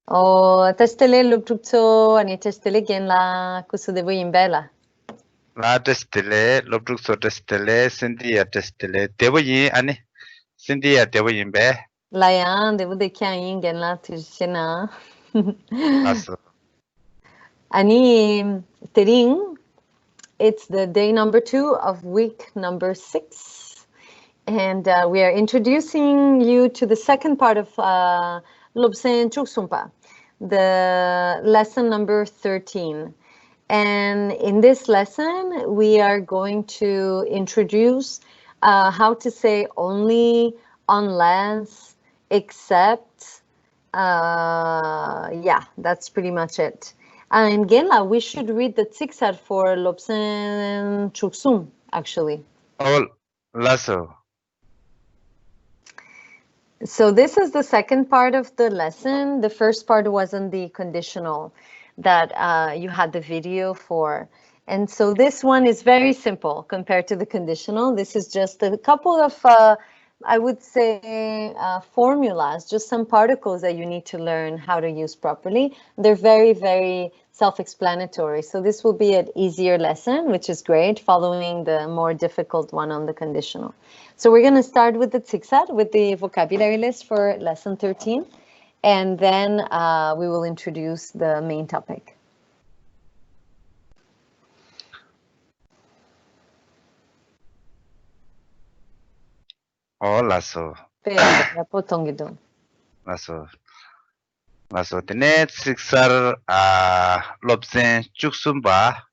testele luptrukso ani testele genla kusudevo imbela. La testele lobdukso testele Cynthia testele devoyi ani Cynthia devoyi be Layan devo de kyain genla tishena. aso Ani tering, it's the day number 2 of week number 6. And we are introducing you to the second part of Lobsen Chuksumpa, the lesson number 13. And in this lesson, we are going to introduce how to say only, unless, except. Yeah, that's pretty much it. And Genla, we should read the Tsiksar for Lobsen Chuksum, actually. all lasso So this is the second part of the lesson. The first part was on the conditional that you had the video for. And so this one is very simple compared to the conditional. This is just a couple of, I would say, formulas, just some particles that you need to learn how to use properly. They're very, very self-explanatory. So this will be an easier lesson, which is great, following the more difficult one on the conditional. So we're going to start with the Tsiksat, with the vocabulary list for lesson 13, and then we will introduce the main topic. all lasso lasso tene siksar lobsen chuksumba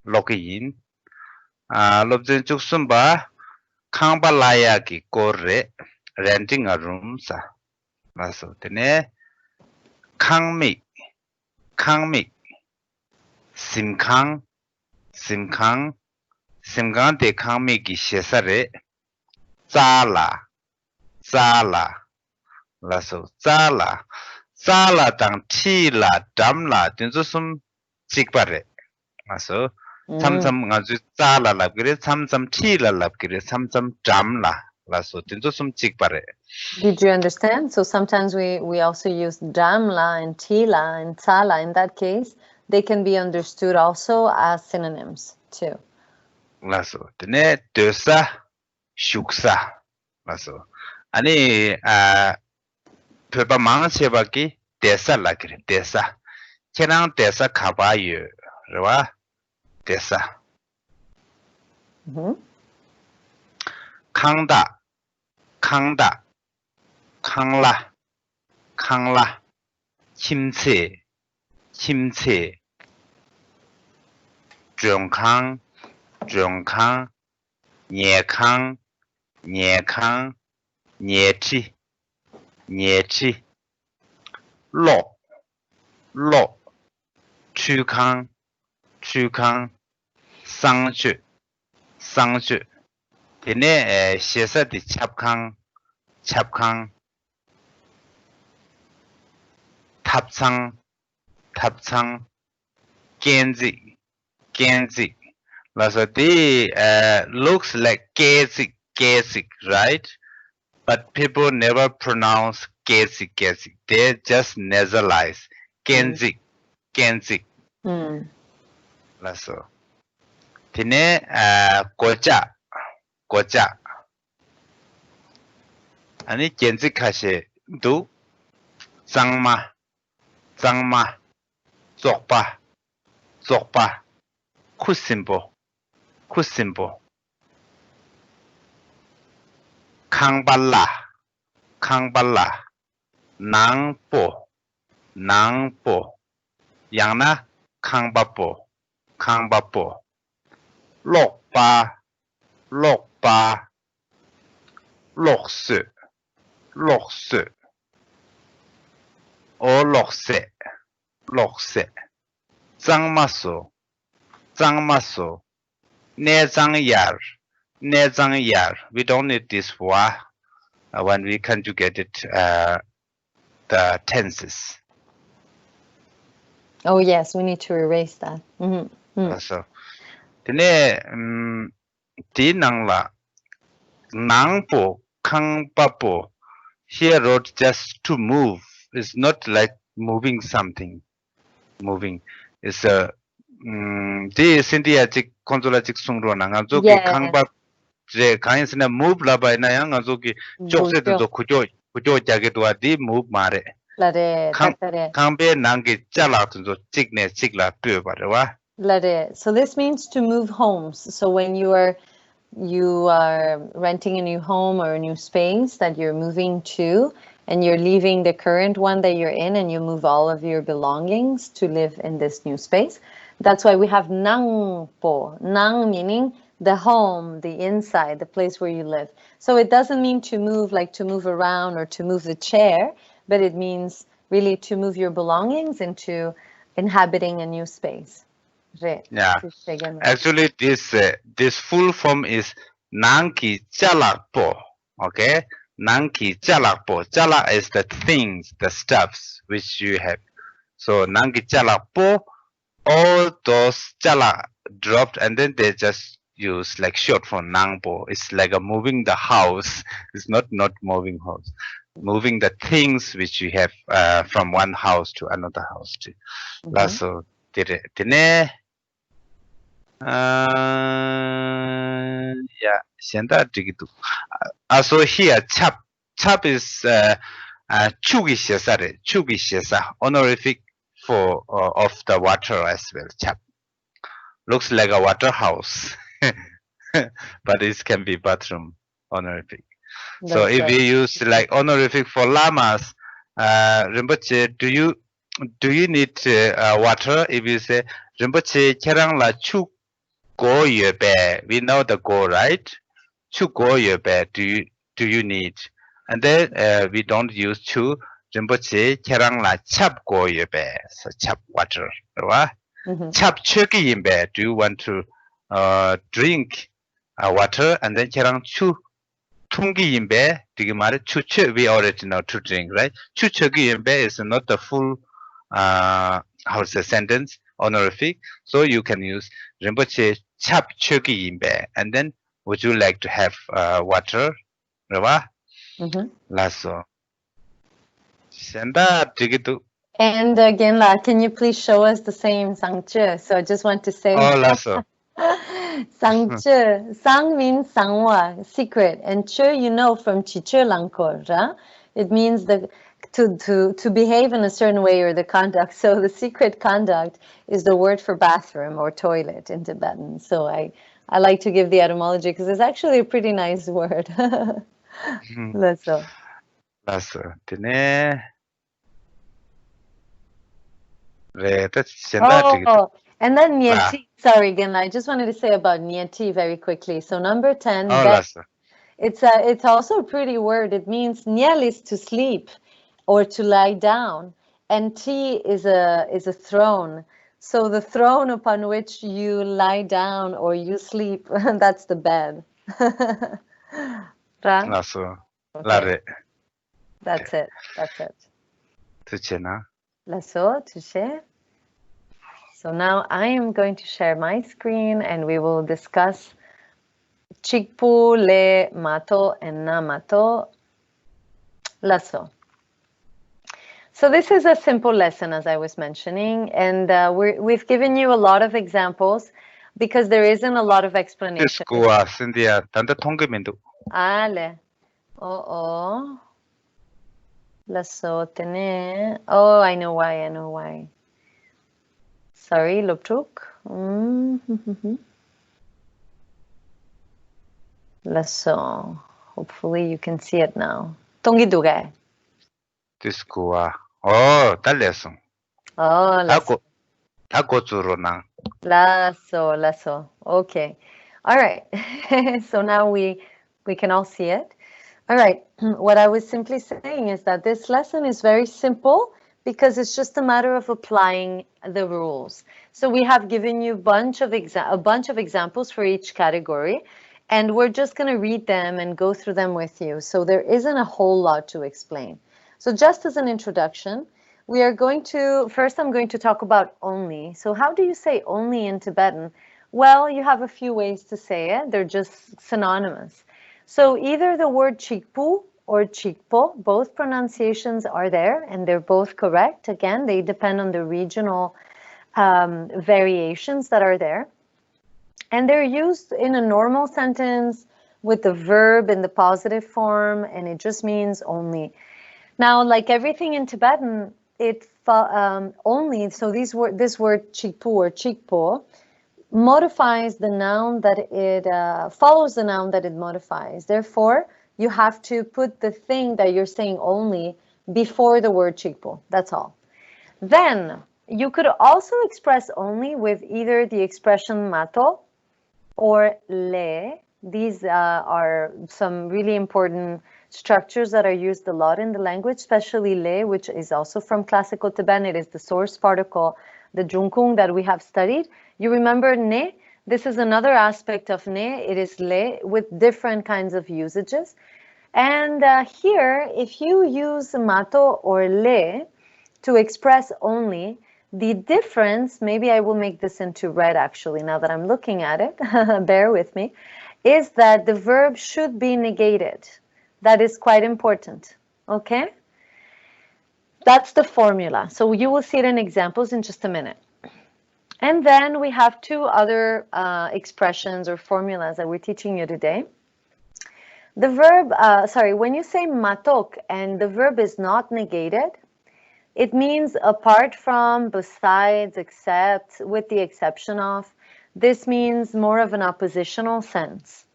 lokin lobsen chuksumba kangbalaya ki korre renting a room sa lasso tene kangmi simkang de kangmi ki shesare zala lasso zala tang ti la dam la tinzo sum chikpare lasso samsam ngazu zala labgire samsam ti la labgire samsam dam la lasso tinzo sum chikpare. Did you understand? So sometimes we also use damla and tila and tsala. In that case, they can be understood also as synonyms too. lasso tene desa shuksa lasso ani pepa mang chebaki desa lakire desa kenang desa kabayu rwa desa kangda kangla kimche zhongkang nyekang nyeti lo chukang sangju tene shesa di chapkang tapchang genzi laso the looks like gezi, right? But people never pronounce gezi. They just nasalize genzi. Laso tine goja ani genzi kashe du zangma zokpa kusimbo kangbala nangpo yangna kangbapo lokpa lokse o lokse zangmaso nezangyar. We don't need this wa when we conjugate it the tenses. Oh yes, we need to erase that. So tene di nangla nangpo kangpapo here wrote just to move. It's not like moving something. Moving is a this India chik consola chik sungro na nga zo ki Yes. kangba je kain sina move la ba na yang nga zo ki chokse to zo khujo jage to adi move mare. Lare, takare. Kangbe nang ki chala to zo chik ne chik la pyo ba re wa. Lare. So this means to move homes. So when you are renting a new home or a new space that you're moving to, and you're leaving the current one that you're in, and you move all of your belongings to live in this new space. That's why we have nang po. Nang meaning the home, the inside, the place where you live. So it doesn't mean to move like to move around or to move the chair, but it means really to move your belongings into inhabiting a new space. Yeah. Actually, this full form is Nangki Jalakpo. Okay? Nangki Jalakpo. Jala is the things, the stuffs which you have. So Nangki Jalakpo, all those Jala dropped and then they just use like short for Nangpo. It's like a moving the house. It's not moving house. Moving the things which you have from one house to another house. So, tine. Yeah, 现在这个读so here chap is chugi shesare honorific for of the water as well. Chap looks like a water house, but it can be bathroom honorific. So if you use like honorific for lamas, Rinpoche, do you need water? If you say Rinpoche kerang la chuk go yebe, we know the go, right? Chu go yebe, do you need? And then we don't use chu. Rinpoche kerang la chap go yebe, so chap water, right? Chap chuki yimbe, do you want to drink water? And then kerang chu tungi yimbe, chu we already know to drink, right? Chu chuki yimbe is not the full how's the sentence? Honorific. So you can use Rinpoche chap chuki yimbe. And then would you like to have water? Rava? Lasso. And again, can you please show us the same sangche? So I just want to say. Oh, lasso. Sangche. Sang means sangwa, secret. And che, you know, from chiche langkor. It means to behave in a certain way or the conduct. So the secret conduct is the word for bathroom or toilet in Tibetan. So I like to give the etymology because it's actually a pretty nice word. Lasso. Oh, and then Nyeti. Sorry, again, I just wanted to say about Nyeti very quickly. So number 10, it's also a pretty word. It means Nyel is to sleep or to lie down, and Ti is a throne. So the throne upon which you lie down or you sleep, that's the bed. Okay. That's it. Lasso, touché. So now I am going to share my screen and we will discuss Chikpu, Le, Mato, and Na Mato. Lasso. So this is a simple lesson, as I was mentioning, and we've given you a lot of examples because there isn't a lot of explanation. Ale. Oh. Lasso tene. Oh, I know why. Sorry, Loptuk. Lasso. Hopefully you can see it now. Tongi duge. Oh, talesung. Oh, lasso. Lasso. Okay. All right. So now we can all see it. All right. What I was simply saying is that this lesson is very simple because it's just a matter of applying the rules. So we have given you a bunch of examples for each category, and we're just going to read them and go through them with you. So there isn't a whole lot to explain. So just as an introduction, we are going to, first I'm going to talk about only. So how do you say only in Tibetan? Well, you have a few ways to say it. They're just synonymous. So either the word chikpu or chikpo. Both pronunciations are there, and they're both correct. Again, they depend on the regional variations that are there. And they're used in a normal sentence with the verb in the positive form, and it just means only. Now, like everything in Tibetan, it only, so this word chikpu or chikpo modifies the noun that it follows the noun that it modifies. Therefore, you have to put the thing that you're saying only before the word chikpo. That's all. Then you could also express only with either the expression mato or le. These are some really important structures that are used a lot in the language, especially le, which is also from classical Tibetan. It is the source particle, the jungkung that we have studied. You remember ne? This is another aspect of ne. It is le with different kinds of usages. And here, if you use mato or le to express only, the difference, maybe I will make this into red actually, now that I'm looking at it, bear with me, is that the verb should be negated. That is quite important, okay? That's the formula. So you will see it in examples in just a minute. And then we have two other expressions or formulas that we're teaching you today. The verb, when you say matok and the verb is not negated, it means apart from, besides, except, with the exception of. This means more of an oppositional sense.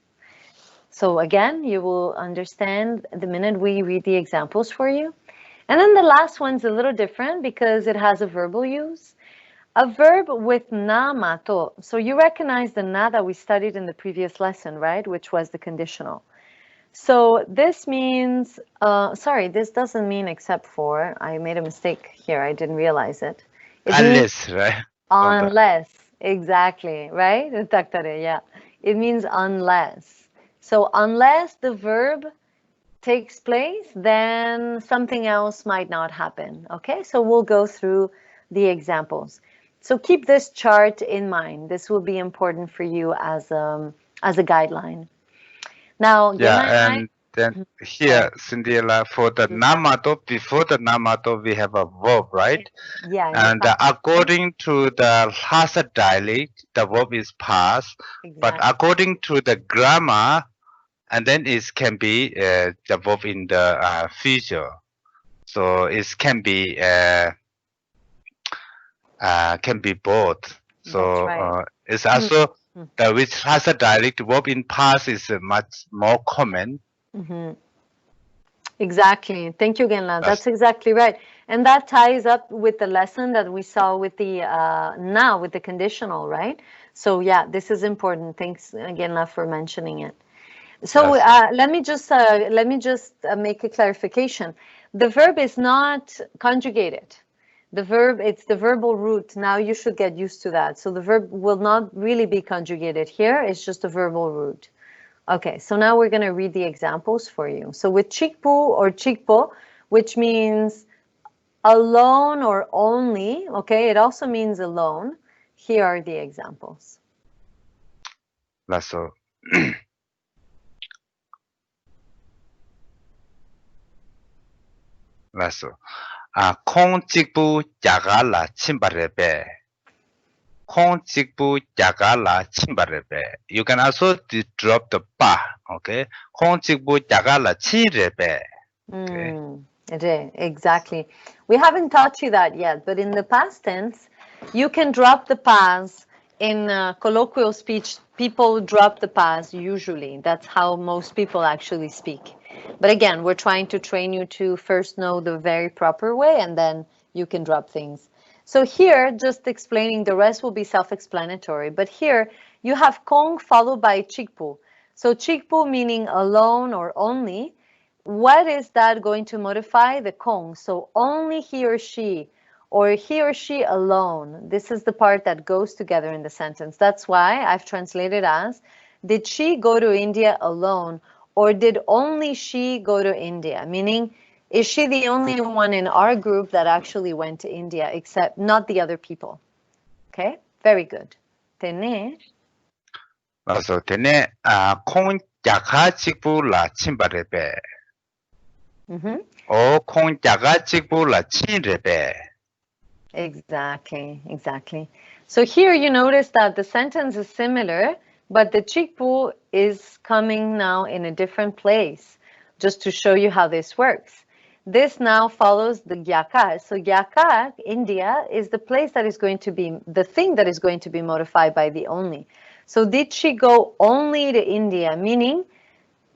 So again, you will understand the minute we read the examples for you. And then the last one's a little different because it has a verbal use. A verb with na mato. So you recognize the na that we studied in the previous lesson, right? Which was the conditional. So this means, this doesn't mean except for. I made a mistake here. I didn't realize it. Unless, right? Unless, exactly, right? Yeah. It means unless. So unless the verb takes place, then something else might not happen. Okay, so we'll go through the examples. So keep this chart in mind. This will be important for you as a guideline. Now, and then here, Cinderella, for the namato, before the namato, we have a verb, right? Yeah. And according to the Lhasa dialect, the verb is past. Exactly. But according to the grammar, and then it can be the verb in the future. So it can be both. So right. It's also the which has a dialect verb in past is much more common. Exactly. Thank you, Genla. That's exactly right. And that ties up with the lesson that we saw with the now with the conditional, right? So yeah, this is important. Thanks, Genla, for mentioning it. So let me just make a clarification. The verb is not conjugated. The verb, it's the verbal root. Now you should get used to that. So the verb will not really be conjugated here. It's just a verbal root. Okay, so now we're going to read the examples for you. So with chikpu or chikpo, which means alone or only, okay, it also means alone. Here are the examples. Lasso. Lasso. 콩 찍부 야갈라 침바레베. 콩 찍부 야갈라 침바레베. You can also drop the ba, okay? 콩 찍부 야갈라 치레베. Okay. Exactly. We haven't taught you that yet, but in the past tense, you can drop the pas. In colloquial speech, people drop the pas usually. That's how most people actually speak. But again, we're trying to train you to first know the very proper way, and then you can drop things. So here, just explaining, the rest will be self-explanatory. But here, you have kong followed by chikpu. So chikpu meaning alone or only. What is that going to modify? The kong. So only he or she alone. This is the part that goes together in the sentence. That's why I've translated as, did she go to India alone? Or did only she go to India? Meaning, is she the only one in our group that actually went to India, except not the other people? Okay, very good. Tene. So tene 콩 야가 직부 라 침바레베. 콩 자가 직불라 치레베. Exactly. So here you notice that the sentence is similar, but the chikbu is coming now in a different place, just to show you how this works. This now follows the gyakar. So gyakar, India, is the place that is going to be, the thing that is going to be modified by the only. So did she go only to India, meaning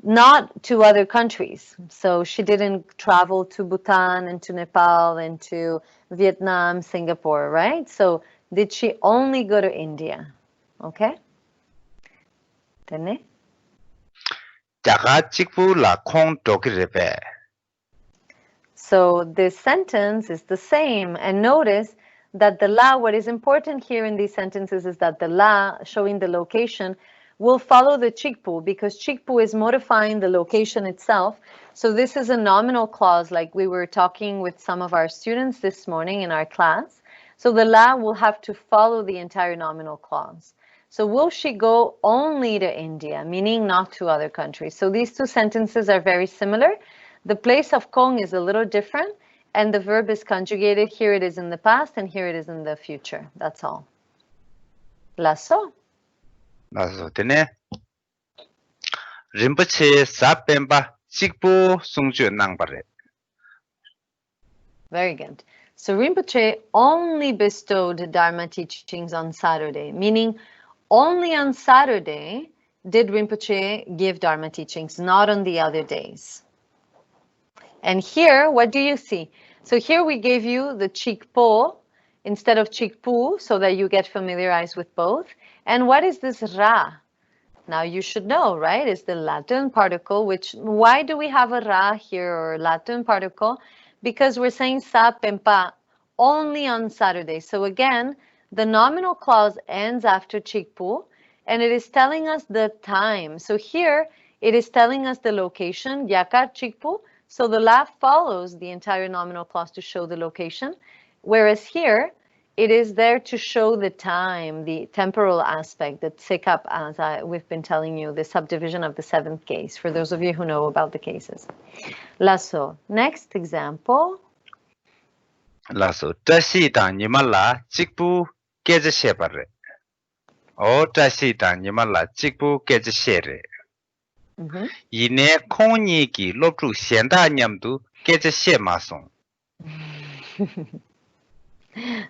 not to other countries. So she didn't travel to Bhutan and to Nepal and to Vietnam, Singapore, right? So did she only go to India? Okay? 됐네? 자가 직불라 콩 도기레베. So this sentence is the same. And notice that the la, what is important here in these sentences is that the la, showing the location, will follow the chikpu because chikpu is modifying the location itself. So this is a nominal clause like we were talking with some of our students this morning in our class. So the la will have to follow the entire nominal clause. So will she go only to India, meaning not to other countries? So these two sentences are very similar. The place of kong is a little different and the verb is conjugated. Here it is in the past and here it is in the future. That's all. Lasso. 나서 되네. 림바체 사뱀바 직부 숭주 낭바레. Very good. So Rinpoche only bestowed Dharma teachings on Saturday, meaning only on Saturday did Rinpoche give Dharma teachings, not on the other days. And here, what do you see? So here we gave you the chikpo instead of chikpu so that you get familiarized with both. And what is this ra? Now you should know, right? It's the Latin particle, which, why do we have a ra here or Latin particle? Because we're saying sa pempa only on Saturday. So again, the nominal clause ends after chikpu and it is telling us the time. So here it is telling us the location, yakar chikpu. So the la follows the entire nominal clause to show the location. Whereas here, it is there to show the time, the temporal aspect, the tsikap, as we've been telling you, the subdivision of the seventh case, for those of you who know about the cases. Lasso. Next example. 라서 자시다 니말라 직부 깨지셔버려. 자시다 니말라 직부 깨지셔래. 이내 콩이기 롭주 현다 냠도 깨지셔 마송.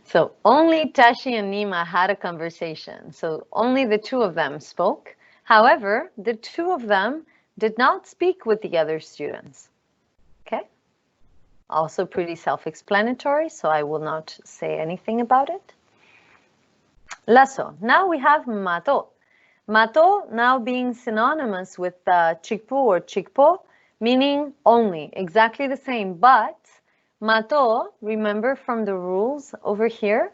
So only Tashi and Nima had a conversation. So only the two of them spoke. However, the two of them did not speak with the other students. Okay? Also pretty self-explanatory, so I will not say anything about it. Lasso. Now we have mato. Mato now being synonymous with chikpu or chikpo, meaning only, exactly the same, but mato, remember from the rules over here,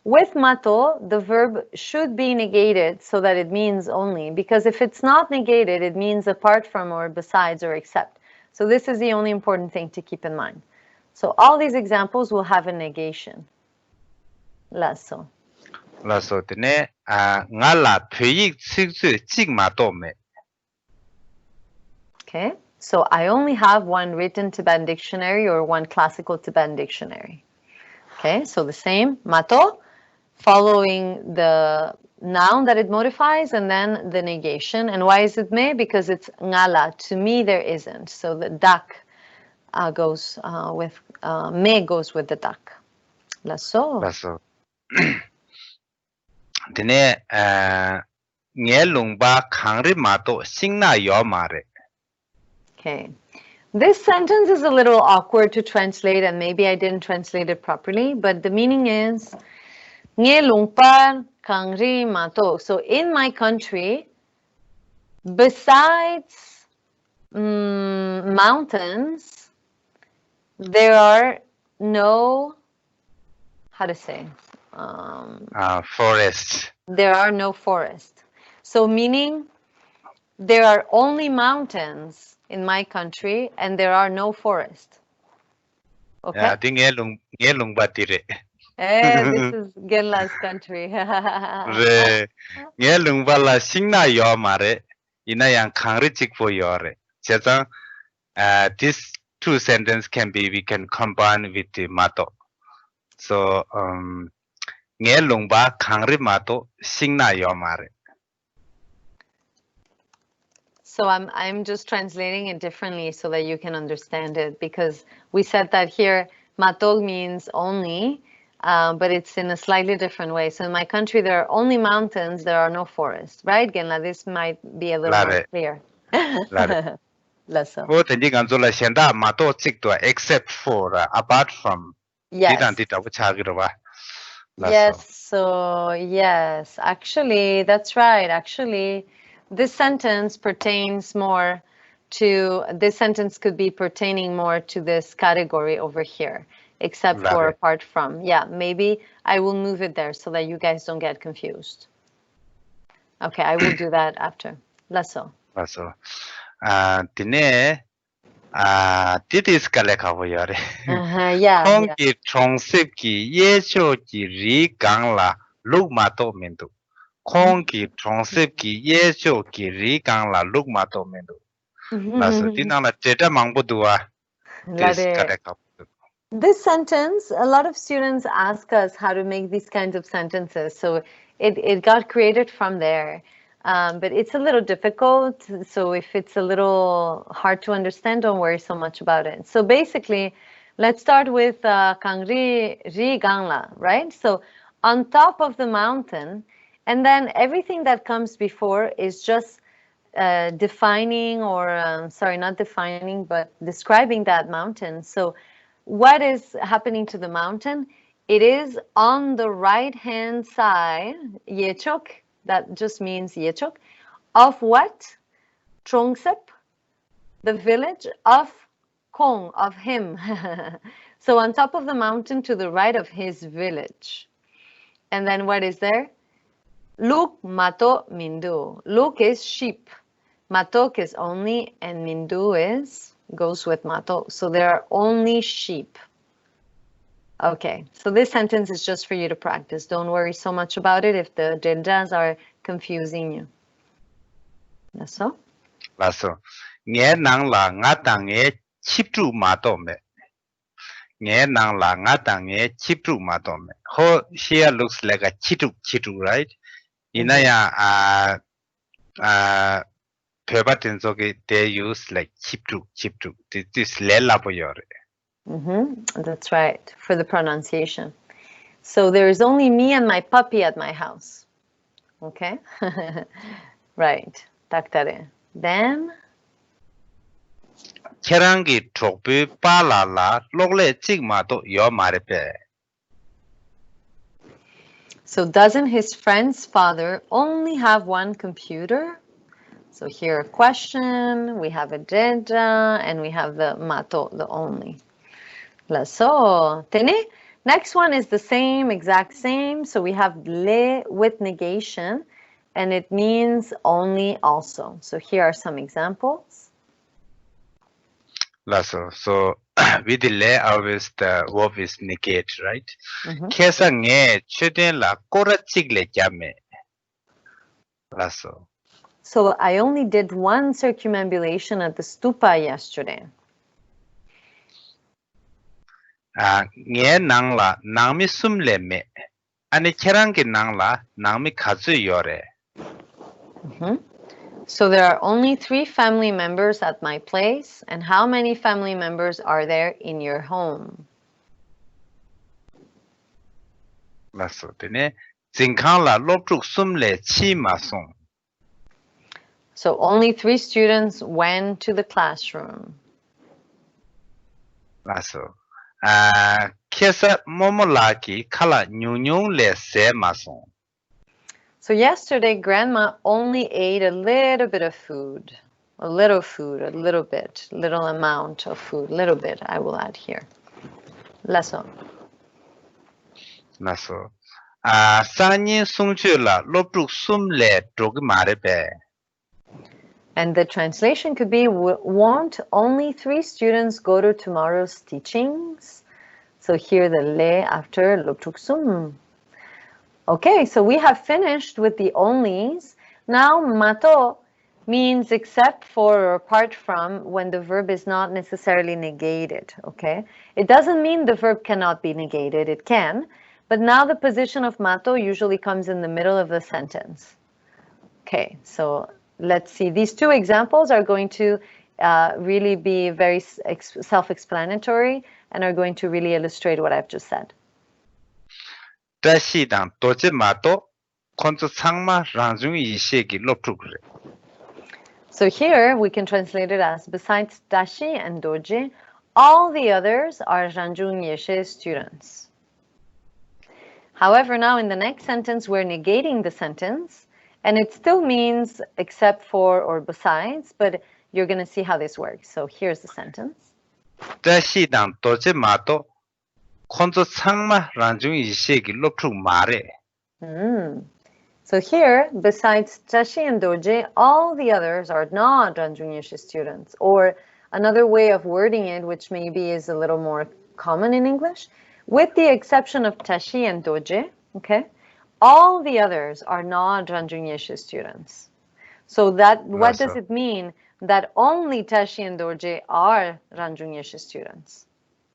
with mato, the verb should be negated so that it means only, because if it's not negated, it means apart from or besides or except. So this is the only important thing to keep in mind. So all these examples will have a negation. Lasso. 라서 되네. ngala pyeik siksu jigmatome. Okay. So I only have one written Tibetan dictionary or one classical Tibetan dictionary. Okay, so the same, mato, following the noun that it modifies and then the negation. And why is it me? Because it's ngala. To me, there isn't. So the dak goes with, me goes with the dak. Lasso. 라서 되네. ngelungba khangri mato singna yo mare. Okay. This sentence is a little awkward to translate and maybe I didn't translate it properly, but the meaning is Nge lungpa kangri mato. So in my country, besides mountains, there are no, how to say? Forest. There are no forests. So meaning there are only mountains in my country and there are no forests. Okay? I think ngelungba dire. This is Genla's country. 네, ngelungba la singna yo mare. ina yang khangri chikpo yo re. 제가 this two sentences we can combine with the mato. So nghe lung ba khangri mato sing na yo mare. So I'm just translating it differently so that you can understand it, because we said that here matog means only, but it's in a slightly different way. So in my country there are only mountains, there are no forests, right? Genla, this might be a little more clear. Oh, then you can do la shenda mato chik to except for apart from. Yes. Yes, so yes, actually, that's right. Actually, this sentence pertains more to, this sentence could be pertaining more to this category over here, except for apart from. Yeah, maybe I will move it there so that you guys don't get confused. Okay, I will do that after. Lasso. Dine, this kaleka yare. Yeah. Kongi chongsip ki yecho ki ri gang la luk mato mendo. Kongi chongsip ki yecho ki ri gang la luk mato mendo. Laso, dinang la jeta mangpudua. This kaleka. This sentence, a lot of students ask us how to make these kinds of sentences. So it got created from there. But it's a little difficult. So if it's a little hard to understand, don't worry so much about it. So basically, let's start with Kangri Ri Gangla, right? So on top of the mountain, and then everything that comes before is just defining, or sorry, not defining, but describing that mountain. So what is happening to the mountain? It is on the right-hand side, Yechok, that just means Yechok, of what? Chongsep, the village of Kong, of him. So on top of the mountain to the right of his village. And then what is there? Luk, Mato, Mindu. Luk is sheep. Matok is only, and Mindu is, goes with Mato. So there are only sheep. Okay, so this sentence is just for you to practice. Don't worry so much about it if the deltas are confusing you. Lasso? Lasso. Nghe nang la nga tang nge chip tru ma to me. Nghe nang la nga tang nge chip tru ma to me. Ho here looks like a chitu, right? Inaya they use like chip tru. This lela po yore. That's right, for the pronunciation. So there is only me and my puppy at my house. Okay? Right. Taktare. Then? Kerangi tropi pala la logle chigma to yo marepe. So doesn't his friend's father only have one computer? So here a question, we have a deja, and we have the mato, the only. So, tene. Next one is the same, exact same. So we have le with negation, and it means only also. So here are some examples. So with the le always the verb is negate, right? Kesa nge chuden la kora chigle jame. So I only did one circumambulation at the stupa yesterday. Nge nang la nangmi sumle me. Ani kerangi nang la nangmi kazu yore. So there are only 3 family members at my place. And how many family members are there in your home? So only 3 students went to the classroom. So yesterday, Grandma only ate a little bit of food. A little bit, little amount of food, little bit, I will add here. Lasso. And the translation could be, won't only 3 students go to tomorrow's teachings? So here the le after loptuksum. Okay, so we have finished with the onlys. Now mato means except for or apart from when the verb is not necessarily negated, okay? It doesn't mean the verb cannot be negated, it can, but now the position of mato usually comes in the middle of the sentence. Okay, so let's see. These two examples are going to really be very self-explanatory and are going to really illustrate what I've just said. 다시당 도지 마도 콘츠 상마 랑중 이시기 롭투 그래. So here we can translate it as besides dashi and doji, all the others are ranjung yeshe students. However, now in the next sentence, we're negating the sentence, and it still means except for or besides, but you're going to see how this works. So here's the sentence. 다시당 도지 마도 콘츠 상마 랑중 이시기 롭투 마레. So here, besides Tashi and Doji, all the others are not ranjung yeshe students. Or another way of wording it, which maybe is a little more common in English, with the exception of Tashi and Doji, okay, all the others are not ranjung yeshe students. So that what does it mean? That only Tashi and Doji are ranjung yeshe students.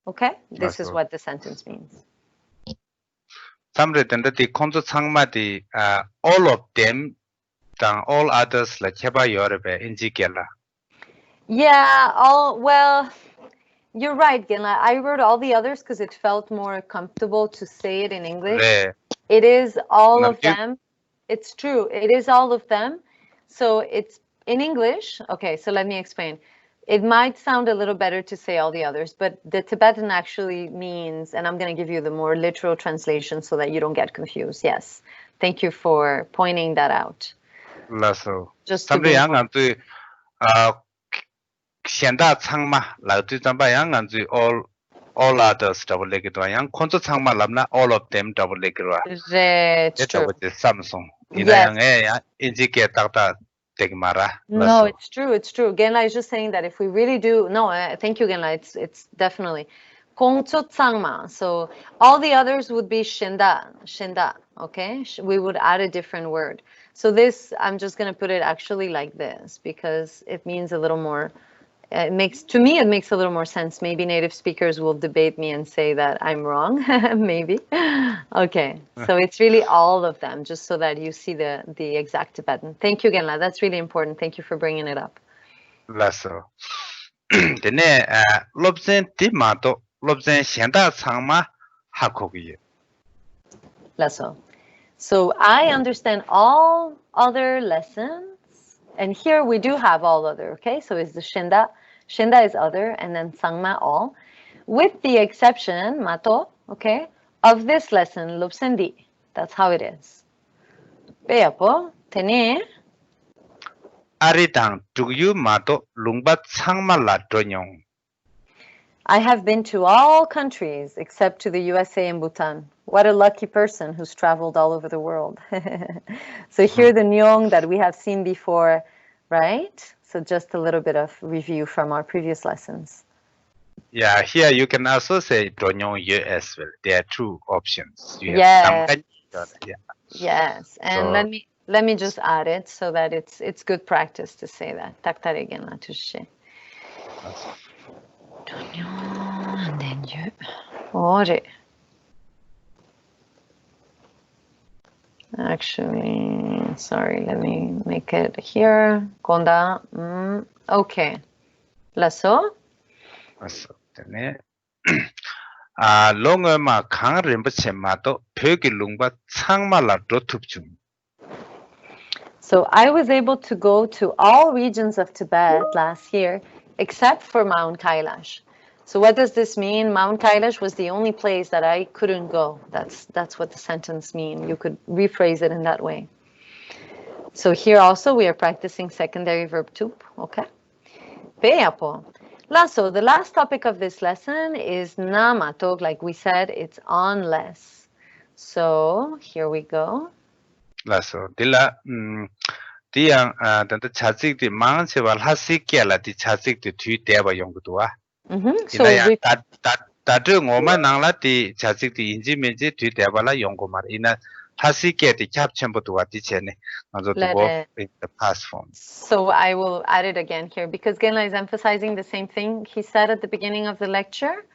Okay, this is what the sentence means. 삼레던데 콘츠 상마디 all of them than all others like 해봐 여러배 인지게라. Yeah, well, you're right, Genla. I wrote all the others because it felt more comfortable to say it in English. 네. It is all of them. It's true. It is all of them. So it's in English. Okay, so let me explain. It might sound a little better to say all the others, but the Tibetan actually means, and I'm going to give you the more literal translation so that you don't get confused. Yes. Thank you for pointing that out. 라서 Just to 삼레 be 양안도 현다 창마 라도 잠바 양안도 all others double leg to yang 콘츠 창마 람나 all of them double leg 라. It's true. Samsung. Yes. 인지게 딱딱 No, it's true. It's true. Genla is just saying that if we really do, no, thank you, Genla. It's definitely 공초창마. So all the others would be shinda. Okay, we would add a different word. So this, I'm just gonna put it actually like this because it means a little more. It makes a little more sense. Maybe native speakers will debate me and say that I'm wrong. Maybe. Okay. So it's really all of them, just so that you see the exact Tibetan. Thank you, Genla. That's really important. Thank you for bringing it up. 라서 데네 롭젠 디마도 롭젠 현다 창마 하코기. Lasso. So I understand all other lessons. And here we do have all other, okay? So it's the shinda. Shinda is other, and then sangma all. With the exception, mato, okay, of this lesson, lupsendi. That's how it is. Peapo, tene. 아리당 두유 마도 룽바 창마 라도뇽. I have been to all countries except to the USA and Bhutan. What a lucky person who's traveled all over the world. So here the nyong that we have seen before, right? So just a little bit of review from our previous lessons. Yeah, here you can also say donyong ye as well. There are two options. You Yes. Yeah. Yes. And So- let me just add it so that it's good practice to say that. Taktaregen la tushe. And then you. Ore. Actually, sorry, let me make it here. Konda. Okay. Lasso. 맞어. 때문에 롱어마 강림부체 마도 벽이 롱바 창말라 로투중. So I was able to go to all regions of Tibet last year, except for Mount Kailash. So what does this mean? Mount Kailash was the only place that I couldn't go. That's what the sentence means. You could rephrase it in that way. So here also we are practicing secondary verb tup, okay? Peapo. Lasso, the last topic of this lesson is namatok. Like we said, it's unless. So here we go. 라서 딜라 디양 단다 차직디 망세발 하시께라 디 차직디 뒤 대바 연구도와. So 이나야 다들 오만 나라디 차직디 인지면지 뒤 대바라 연구 말 이나 하시게 디 캡션부터 뒤체네. 먼저 두고 in the past form. So I will add it again here because Genla is emphasizing the same thing he said at the beginning of the lecture.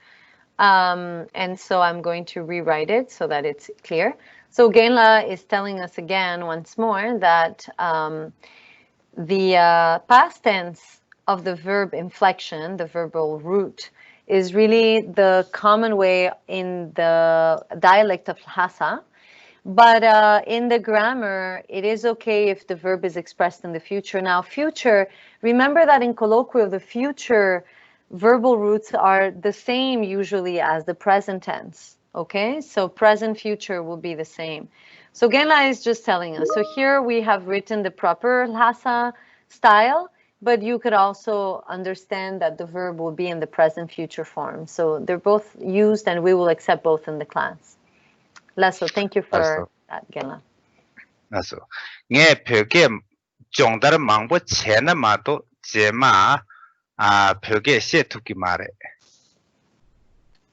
And so I'm going to rewrite it so that it's clear. So Genla is telling us again once more that the past tense of the verb inflection, the verbal root, is really the common way in the dialect of Lhasa. But in the grammar, it is okay if the verb is expressed in the future. Now, future, remember that in colloquial, the future verbal roots are the same usually as the present tense, okay? So present, future will be the same. So Genla is just telling us. So here we have written the proper Lhasa style, but you could also understand that the verb will be in the present future form. So they're both used and we will accept both in the class. Lasso, thank you for that, Genla. Lasso. Nge 벽에 정다른 망보 체나 마도 제마 벽에 시투기 말해.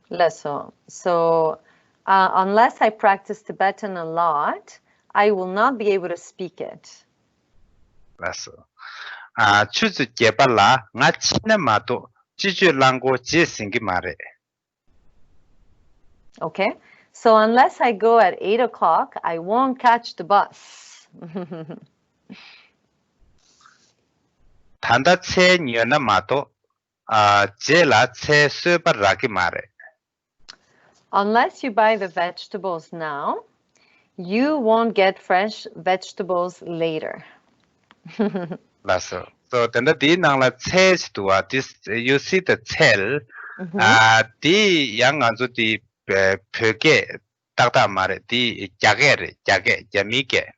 Lasso. So unless I practice Tibetan a lot, I will not be able to speak it. Lasso. 추즈 개발라 nga china mato chichu lango jesingi mare. Okay. So unless I go at 8 o'clock, I won't catch the bus. 단다 체 nyona mato 제라 체 수바라기 mare. Unless you buy the vegetables now, you won't get fresh vegetables later. Lasso. So then the nangla 체 to this you see the cell di yang anzu di 벽에 딱딱 말해 di jager jamike.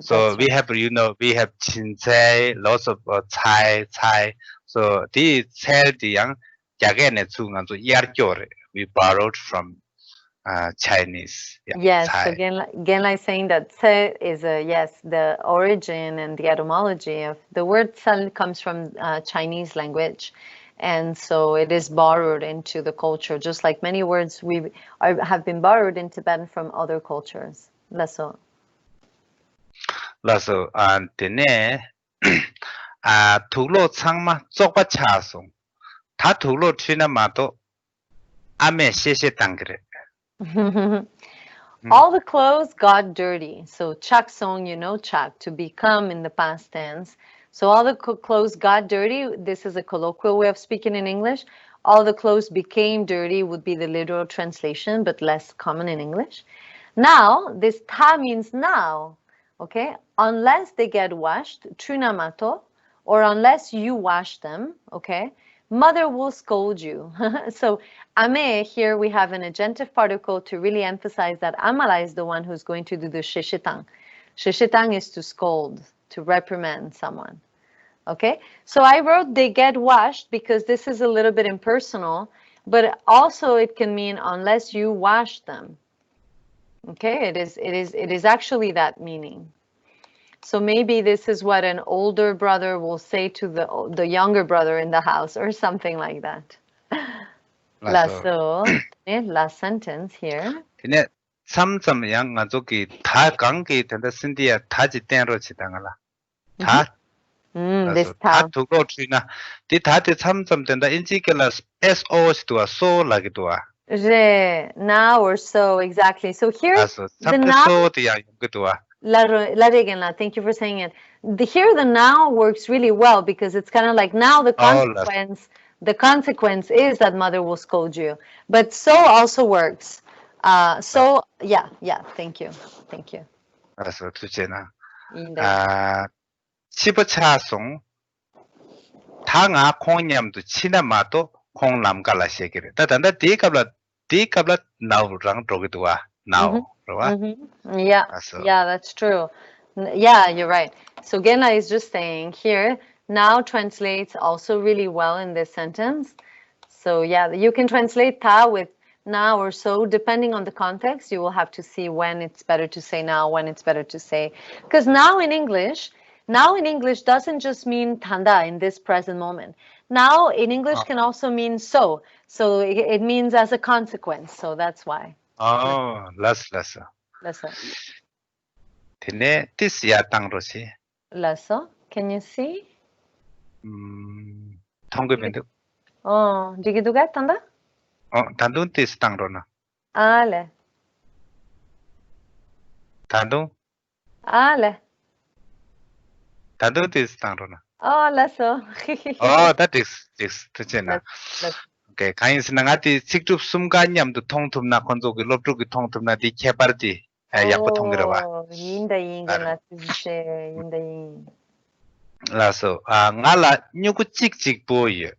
So we have we have chincai, lots of chai. So the cell di yang jager ne chu anzu yarjore we borrowed from Chinese. Yes, so Genla is saying that "ce" is the origin and the etymology of the word "cel" comes from Chinese language, and so it is borrowed into the culture, just like many words have been borrowed in Tibetan from other cultures. Lasso. And tene tulo changma zokpa chasong ta tulo china mato ame sheshe tangre. All the clothes got dirty. So chak song, chak, to become in the past tense. So all the clothes got dirty. This is a colloquial way of speaking in English. All the clothes became dirty would be the literal translation, but less common in English. Now, this ta means now, okay? Unless they get washed, trunamato, or unless you wash them, okay? Mother will scold you. So ame, here we have an agentive particle to really emphasize that amala is the one who's going to do the shishitang. Shishitang is to scold, to reprimand someone. Okay, so I wrote they get washed because this is a little bit impersonal, but also it can mean unless you wash them. Okay, it is actually that meaning. So maybe this is what an older brother will say to the younger brother in the house or something like that. Last sentence here. 근데 삼점 양 가족이 다 관계 된다 신디야 다지 땡으로 지당하라. 다 this 다 두고 주나 디 다들 삼점 된다 인지결라 SOS도 so 라기도아. Now or so, exactly. So here the now thank you for saying it. Here the now works really well because it's kind of like now the consequence is that mother will scold you. But so also works. So yeah, thank you. 알았어, 두째나. 치부차송 당아 콩냠도 치나마도 콩남갈라 시기를. 다단다 디갑라 나우랑 도기도아 now. Yeah, that's true. Yeah, you're right. So Genla is just saying here, now translates also really well in this sentence. So yeah, you can translate ta with now or so, depending on the context. You will have to see when it's better to say now, when it's better to say. Because now in English doesn't just mean tanda in this present moment. Now in English can also mean so. So it means as a consequence. So that's why. less. Tine tisya tangrosi. Lasso, can you see? 통급인데. Oh, digiduga tanda? 단돈 tis tangrona. Ale, 단돈 tis tangrona. Oh, lasso. that is tuchena. Lasso. Okay, kain sinangati siktup sumkanyam to tongtumna konzoki loptuki tongtumna di keparti. Yakpo tongirawa. Oh, yinda yinga la tse, yinda yin. Laso, ngala nyuku chik boy.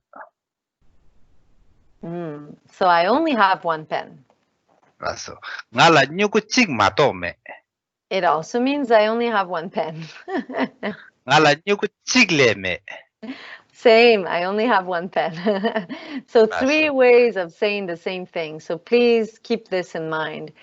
So I only have one pen. Laso, ngala nyuku chik matome. It also means I only have one pen. Ngala nyuku chik leme. Same, I only have one pen. So three ways of saying the same thing. So please keep this in mind.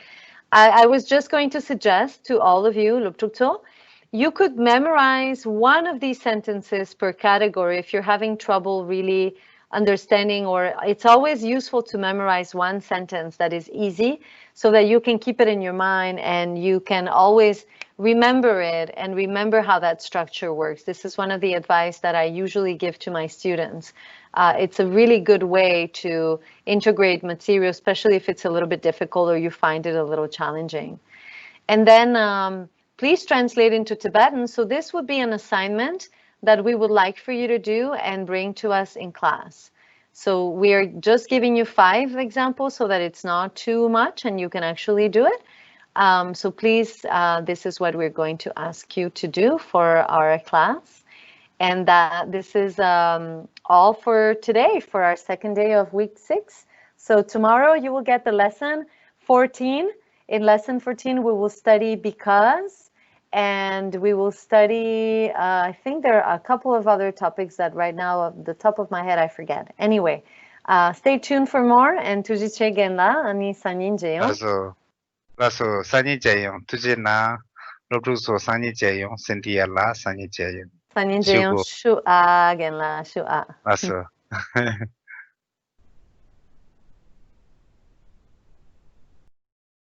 I was just going to suggest to all of you, Luptukto, you could memorize one of these sentences per category if you're having trouble really understanding, or it's always useful to memorize one sentence that is easy so that you can keep it in your mind and you can always remember it and remember how that structure works. This is one of the advice that I usually give to my students. It's a really good way to integrate material, especially if it's a little bit difficult or you find it a little challenging. And then please translate into Tibetan. So this would be an assignment that we would like for you to do and bring to us in class. So we are just giving you 5 examples so that it's not too much and you can actually do it. So please, this is what we're going to ask you to do for our class. And this is all for today, for our second day of week 6. So tomorrow you will get the lesson 14. In lesson 14, we will study because, and we will study, I think there are a couple of other topics that right now, off the top of my head, I forget. Anyway, stay tuned for more. And tujiche genla, ani sanin jeyon. 라서 산이 제용 투지나 로브루소 산이 제용 센티알라 산이 제용 Sanin jeyon shu'a genla, shu'a. 라서